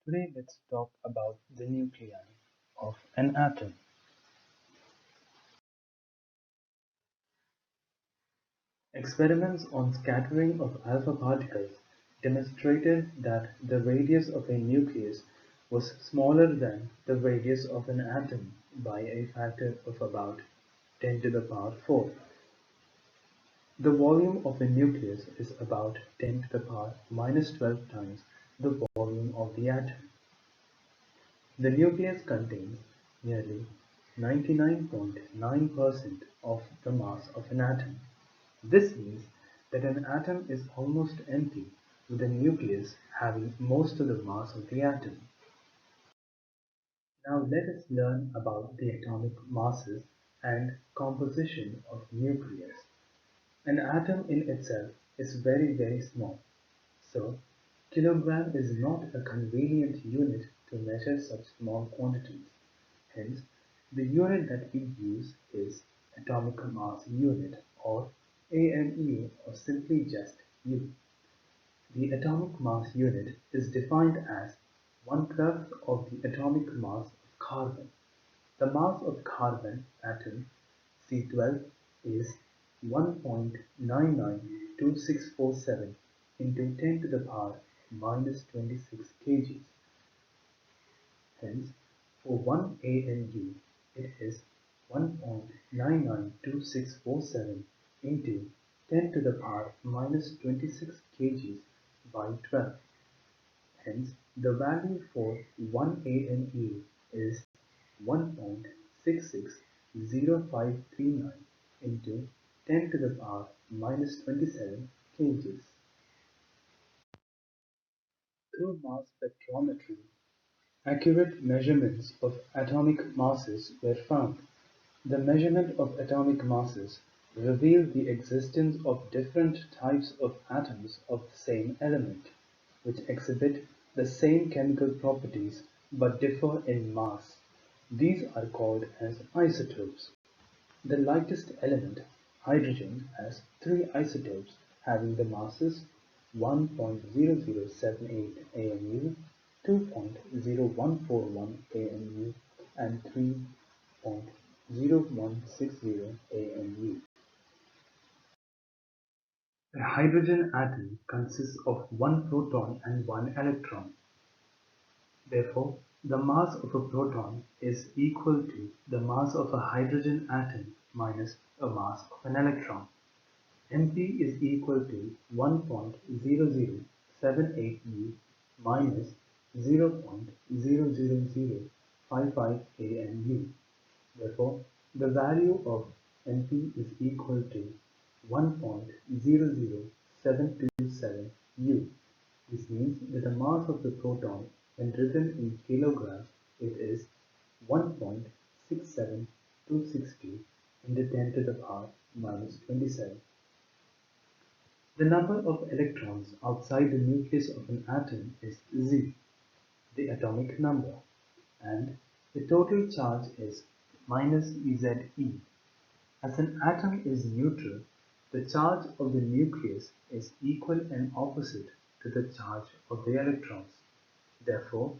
Today let's talk about the nuclei of an atom. Experiments on scattering of alpha particles demonstrated that the radius of a nucleus was smaller than the radius of an atom by a factor of about 10 to the power 4. The volume of a nucleus is about 10 to the power minus 12 times the volume of the atom. The nucleus contains nearly 99.9% of the mass of an atom. This means that an atom is almost empty, with the nucleus having most of the mass of the atom. Now let us learn about the atomic masses and composition of nucleus. An atom in itself is very small, so kilogram is not a convenient unit to measure such small quantities. Hence, the unit that we use is atomic mass unit, or AMU, or simply just U. The atomic mass unit is defined as 1/12 of the atomic mass of carbon. The mass of carbon atom C12 is 1.992647 into 10 to the power minus 26 kgs. Hence, for 1 ANU, it is 1.992647 into 10 to the power minus 26 kgs by 12. Hence, the value for 1 ANU is 1.660539 into 10 to the power minus 27 kgs. Through mass spectrometry, accurate measurements of atomic masses were found. The measurement of atomic masses revealed the existence of different types of atoms of the same element, which exhibit the same chemical properties but differ in mass. These are called as isotopes. The lightest element, hydrogen, has three isotopes having the masses 1.0078 AMU, 2.0141 AMU, and 3.0160 AMU. A hydrogen atom consists of one proton and one electron. Therefore, the mass of a proton is equal to the mass of a hydrogen atom minus a mass of an electron. Mp is equal to 1.0078 U minus 0.00055 AMU. Therefore, the value of Mp is equal to 1.00727 U. This means that the mass of the proton, when written in kilograms, it is 1.67262 into 10 to the power minus 27. The number of electrons outside the nucleus of an atom is Z, the atomic number, and the total charge is minus Eze. As an atom is neutral, the charge of the nucleus is equal and opposite to the charge of the electrons. Therefore,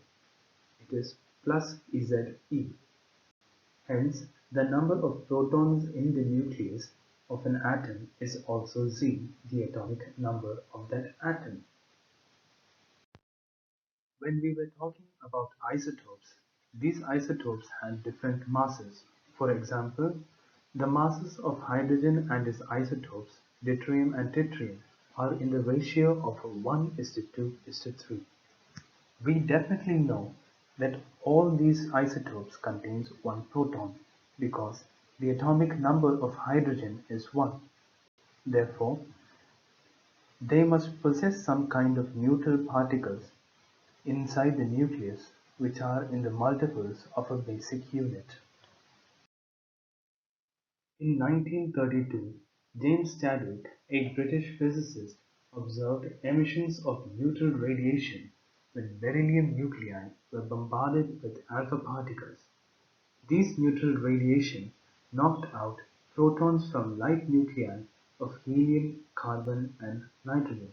it is plus Ze. Hence, the number of protons in the nucleus of an atom is also Z, the atomic number of that atom. When we were talking about isotopes, these isotopes had different masses. For example, the masses of hydrogen and its isotopes, deuterium and tritium, are in the ratio of 1:2:3. We definitely know that all these isotopes contains one proton, because the atomic number of hydrogen is 1. Therefore, they must possess some kind of neutral particles inside the nucleus, which are in the multiples of a basic unit. In 1932, James Chadwick, a British physicist, observed emissions of neutral radiation when beryllium nuclei were bombarded with alpha particles. These neutral radiation knocked out protons from light nuclei of helium, carbon, and nitrogen.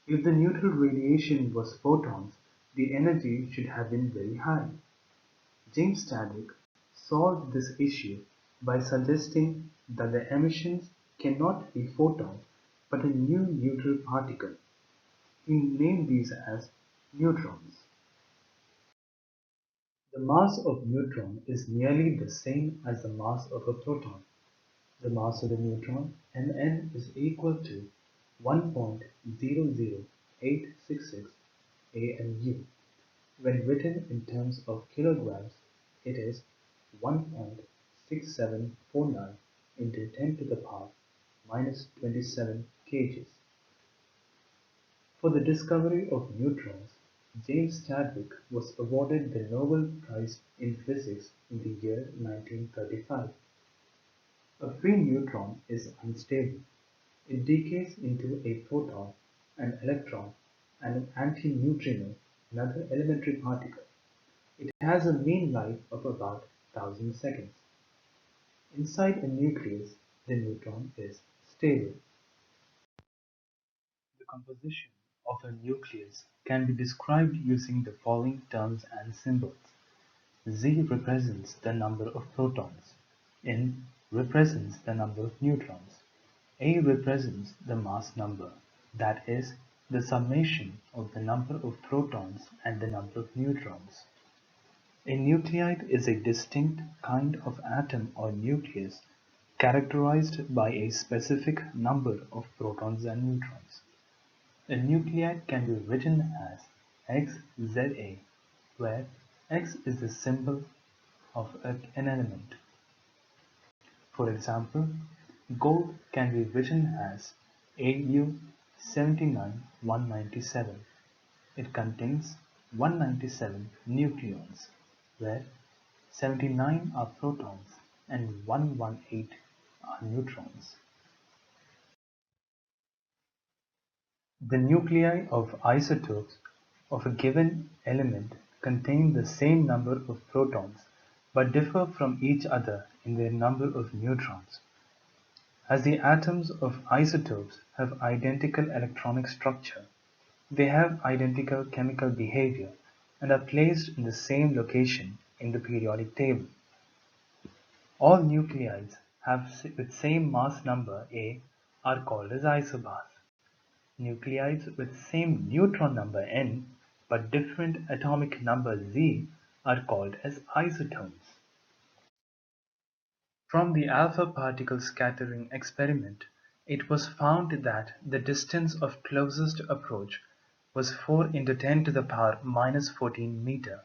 If the neutral radiation was photons, the energy should have been very high. James Chadwick solved this issue by suggesting that the emissions cannot be photons but a new neutral particle. He named these as neutrons. The mass of neutron is nearly the same as the mass of a proton. The mass of the neutron, Mn, is equal to 1.00866 AMU. When written in terms of kilograms, it is 1.6749 into 10 to the power minus 27 kgs. For the discovery of neutrons, James Chadwick was awarded the Nobel Prize in Physics in the year 1935. A free neutron is unstable. It decays into a proton, an electron, and an antineutrino, another elementary particle. It has a mean life of about 1000 seconds. Inside a nucleus, the neutron is stable. The composition of a nucleus can be described using the following terms and symbols. Z represents the number of protons. N represents the number of neutrons. A represents the mass number, that is, the summation of the number of protons and the number of neutrons. A nuclide is a distinct kind of atom or nucleus characterized by a specific number of protons and neutrons. A nuclide can be written as XZA, where X is the symbol of an element. For example, gold can be written as Au 79197. It contains 197 nucleons, where 79 are protons and 118 are neutrons. The nuclei of isotopes of a given element contain the same number of protons but differ from each other in their number of neutrons. As the atoms of isotopes have identical electronic structure, they have identical chemical behavior and are placed in the same location in the periodic table. All nuclides with same mass number A are called as isobars. Nuclides with same neutron number N but different atomic number Z are called as isotones. From the alpha particle scattering experiment, it was found that the distance of closest approach was 4 into 10 to the power minus 14 meter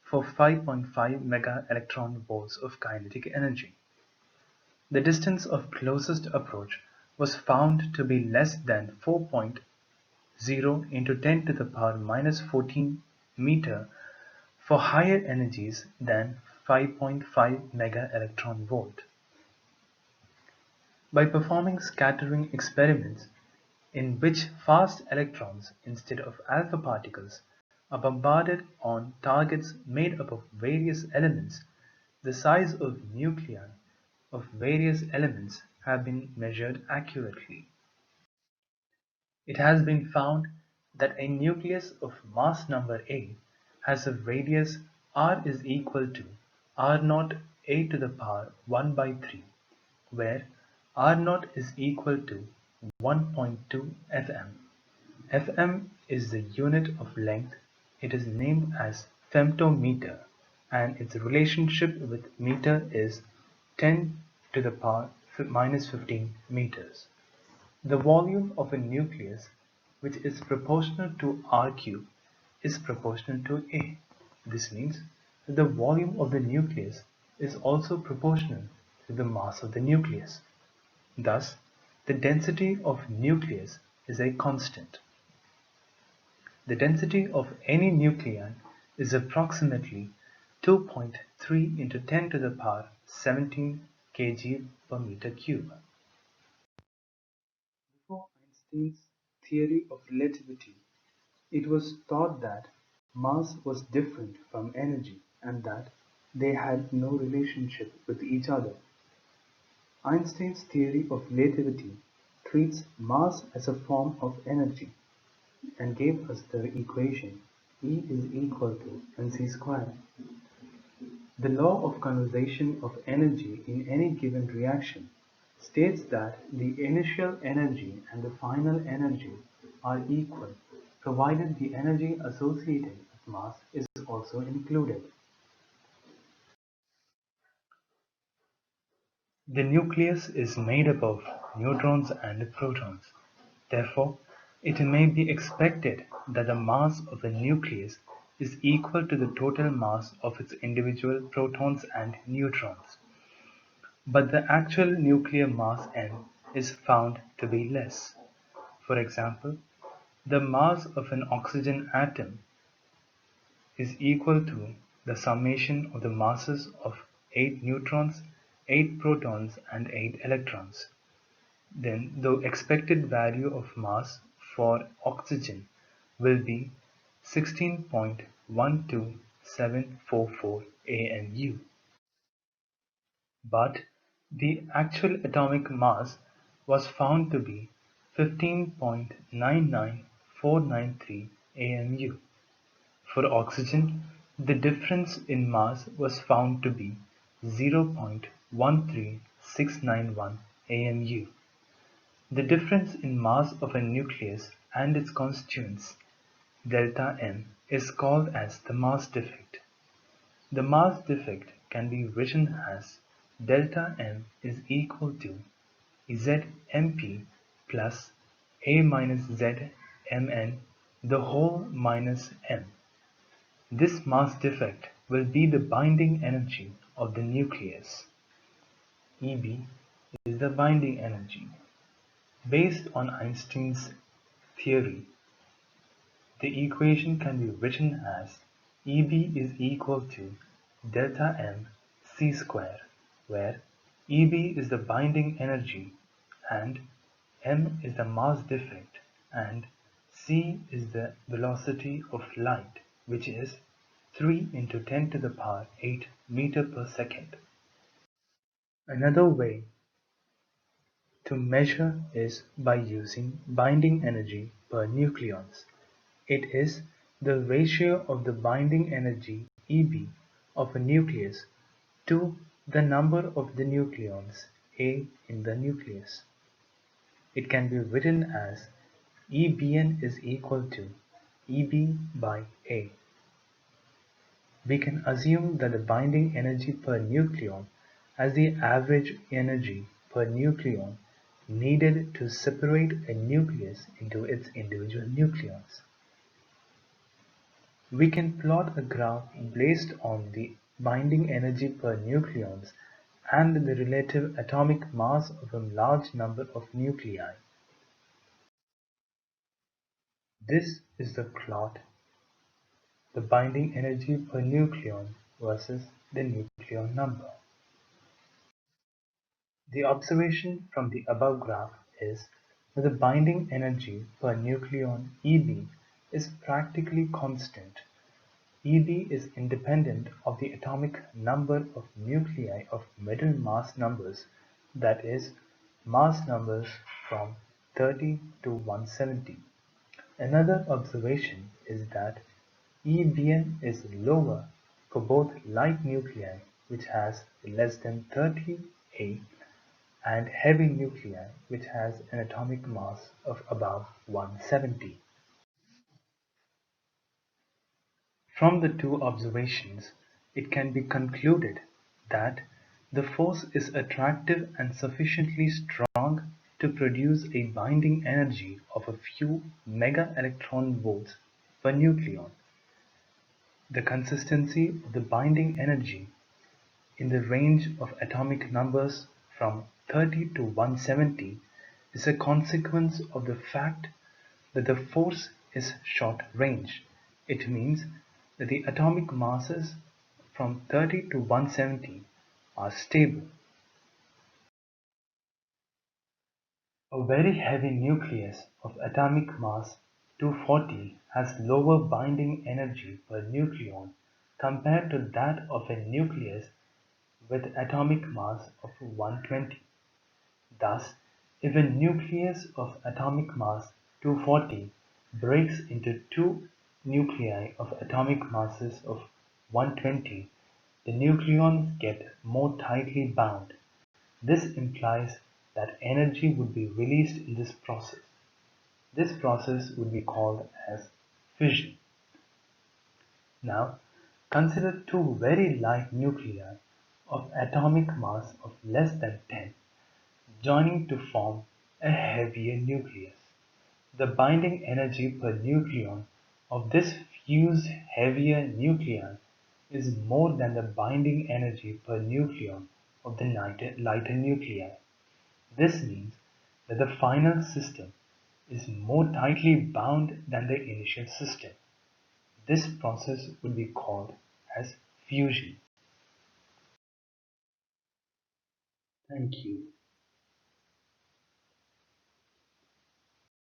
for 5.5 mega electron volts of kinetic energy. The distance of closest approach was found to be less than 4.0 into 10 to the power minus 14 meter for higher energies than 5.5 mega electron volt. By performing scattering experiments in which fast electrons instead of alpha particles are bombarded on targets made up of various elements, the size of nuclei of various elements have been measured accurately. It has been found that a nucleus of mass number A has a radius r is equal to r naught a to the power 1 by 3, where r naught is equal to 1.2 fm. Fm is the unit of length. It is named as femtometer, and its relationship with meter is 10 to the power minus 15 meters. The volume of a nucleus, which is proportional to r cube, is proportional to A. This means that the volume of the nucleus is also proportional to the mass of the nucleus. Thus, the density of nucleus is a constant. The density of any nucleon is approximately 2.3 into 10 to the power 17 kg per meter cube. Before Einstein's theory of relativity, it was thought that mass was different from energy and that they had no relationship with each other. Einstein's theory of relativity treats mass as a form of energy and gave us the equation E is equal to mc squared. The law of conservation of energy in any given reaction states that the initial energy and the final energy are equal, provided the energy associated with mass is also included. The nucleus is made up of neutrons and protons. Therefore, it may be expected that the mass of a nucleus is equal to the total mass of its individual protons and neutrons. But the actual nuclear mass n is found to be less. For example, the mass of an oxygen atom is equal to the summation of the masses of 8 neutrons, 8 protons and 8 electrons. Then the expected value of mass for oxygen will be 16.12744 AMU. But the actual atomic mass was found to be 15.99493 AMU. For oxygen, the difference in mass was found to be 0.13691 AMU. The difference in mass of a nucleus and its constituents, delta M, is called as the mass defect. The mass defect can be written as delta M is equal to ZMP plus A minus Z Mn the whole minus M. This mass defect will be the binding energy of the nucleus. Eb is the binding energy. Based on Einstein's theory, the equation can be written as Eb is equal to delta M c square, where Eb is the binding energy and M is the mass defect and c is the velocity of light, which is 3 into 10 to the power 8 meter per second. Another way to measure is by using binding energy per nucleons. It is the ratio of the binding energy Eb of a nucleus to the number of the nucleons A in the nucleus. It can be written as Ebn is equal to Eb by A. We can assume that the binding energy per nucleon as the average energy per nucleon needed to separate a nucleus into its individual nucleons. We can plot a graph based on the binding energy per nucleons and the relative atomic mass of a large number of nuclei. This is the plot, the binding energy per nucleon versus the nucleon number. The observation from the above graph is that the binding energy per nucleon Eb is practically constant. Eb is independent of the atomic number of nuclei of middle mass numbers, that is, mass numbers from 30 to 170. Another observation is that Ebn is lower for both light nuclei, which has less than 30 A, and heavy nuclei, which has an atomic mass of above 170. From the two observations, it can be concluded that the force is attractive and sufficiently strong to produce a binding energy of a few mega-electron volts per nucleon. The consistency of the binding energy in the range of atomic numbers from 30 to 170 is a consequence of the fact that the force is short range. It means that the atomic masses from 30 to 170 are stable. A very heavy nucleus of atomic mass 240 has lower binding energy per nucleon compared to that of a nucleus with atomic mass of 120. Thus, if a nucleus of atomic mass 240 breaks into two nuclei of atomic masses of 120, the nucleons get more tightly bound. This implies that energy would be released in this process. This process would be called as fission. Now, consider two very light nuclei of atomic mass of less than 10 joining to form a heavier nucleus. The binding energy per nucleon of this fused heavier nucleon is more than the binding energy per nucleon of the lighter nuclei. This means that the final system is more tightly bound than the initial system. This process would be called as fusion. Thank you.